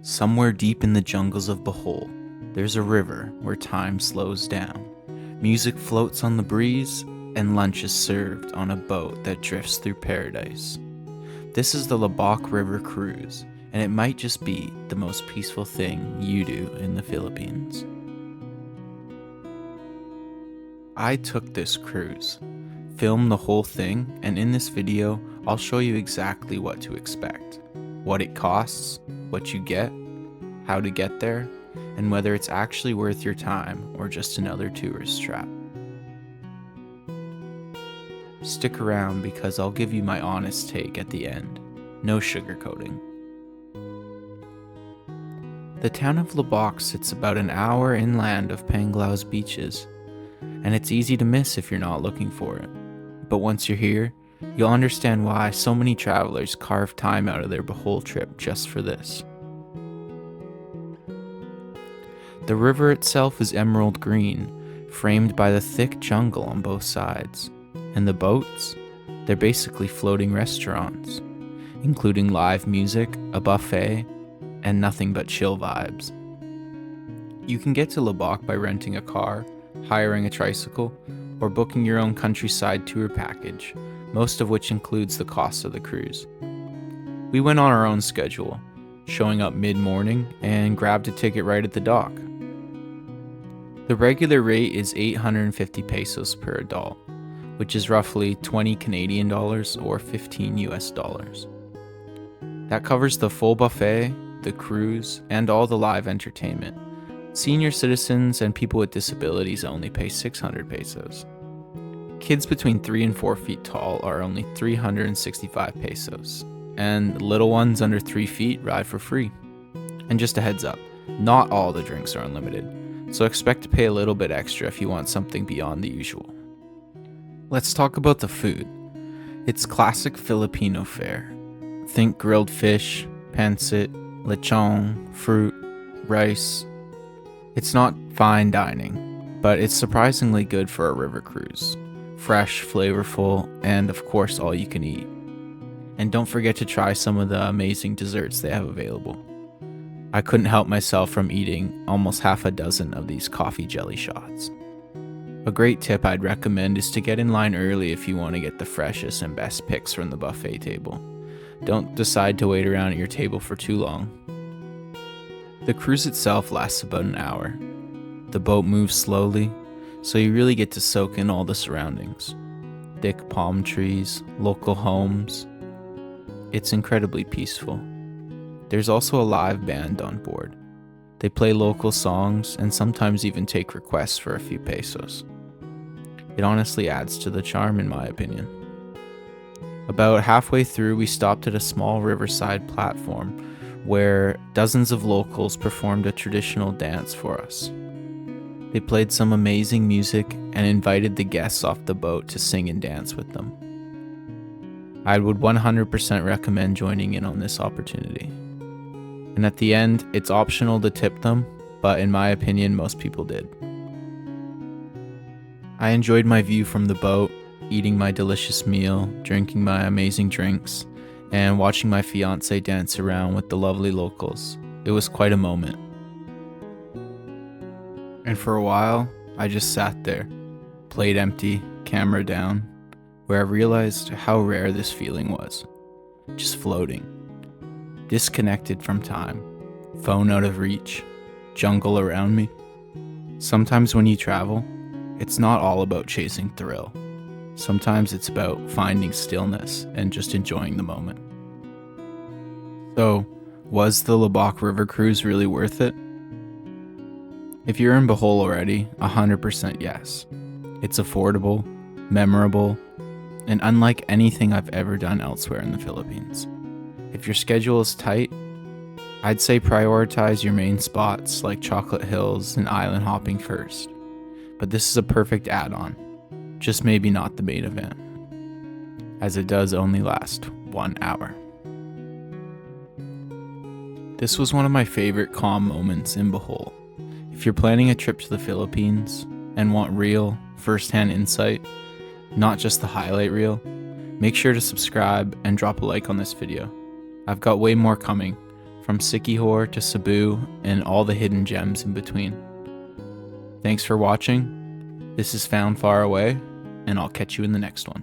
Somewhere deep in the jungles of Bohol, there's a river where time slows down. Music floats on the breeze, and lunch is served on a boat that drifts through paradise. This is the Loboc River Cruise, and it might just be the most peaceful thing you do in the Philippines. I took this cruise, filmed the whole thing, and in this video, I'll show you exactly what to expect, what it costs, what you get, how to get there, and whether it's actually worth your time or just another tourist trap. Stick around because I'll give you my honest take at the end. No sugarcoating. The town of Loboc sits about an hour inland of Panglao's beaches, and it's easy to miss if you're not looking for it. But once you're here, you'll understand why so many travelers carve time out of their Bohol trip just for this. The river itself is emerald green, framed by the thick jungle on both sides. And the boats? They're basically floating restaurants, including live music, a buffet, and nothing but chill vibes. You can get to Loboc by renting a car, hiring a tricycle, or booking your own countryside tour package, most of which includes the cost of the cruise. We went on our own schedule, showing up mid-morning and grabbed a ticket right at the dock. The regular rate is 850 pesos per adult, which is roughly 20 Canadian dollars or 15 US dollars. That covers the full buffet, the cruise, and all the live entertainment. Senior citizens and people with disabilities only pay 600 pesos. Kids between 3 and 4 feet tall are only 365 pesos, and little ones under 3 feet ride for free. And just a heads up, not all the drinks are unlimited, so expect to pay a little bit extra if you want something beyond the usual. Let's talk about the food. It's classic Filipino fare. Think grilled fish, pancit, lechon, fruit, rice. It's not fine dining, but it's surprisingly good for a river cruise. Fresh, flavorful, and of course all you can eat. And don't forget to try some of the amazing desserts they have available. I couldn't help myself from eating almost half a dozen of these coffee jelly shots. A great tip I'd recommend is to get in line early if you want to get the freshest and best picks from the buffet table. Don't decide to wait around at your table for too long. The cruise itself lasts about an hour. The boat moves slowly, so you really get to soak in all the surroundings. Thick palm trees, local homes. It's incredibly peaceful. There's also a live band on board. They play local songs and sometimes even take requests for a few pesos. It honestly adds to the charm in my opinion. About halfway through, we stopped at a small riverside platform where dozens of locals performed a traditional dance for us. They played some amazing music and invited the guests off the boat to sing and dance with them. I would 100% recommend joining in on this opportunity. And at the end, it's optional to tip them, but in my opinion, most people did. I enjoyed my view from the boat, eating my delicious meal, drinking my amazing drinks, and watching my fiancé dance around with the lovely locals. It was quite a moment. And for a while, I just sat there, plate empty, camera down, where I realized how rare this feeling was. Just floating. Disconnected from time, phone out of reach, jungle around me. Sometimes when you travel, it's not all about chasing thrill. Sometimes it's about finding stillness and just enjoying the moment. So, was the Loboc River Cruise really worth it? If you're in Bohol already, 100% yes. It's affordable, memorable, and unlike anything I've ever done elsewhere in the Philippines. If your schedule is tight, I'd say prioritize your main spots like Chocolate Hills and island hopping first. But this is a perfect add-on, just maybe not the main event, as it does only last 1 hour. This was one of my favorite calm moments in Bohol. If you're planning a trip to the Philippines and want real, first-hand insight, not just the highlight reel, make sure to subscribe and drop a like on this video. I've got way more coming from Sikihor to Cebu and all the hidden gems in between. Thanks for watching. This is Found Far Away, and I'll catch you in the next one.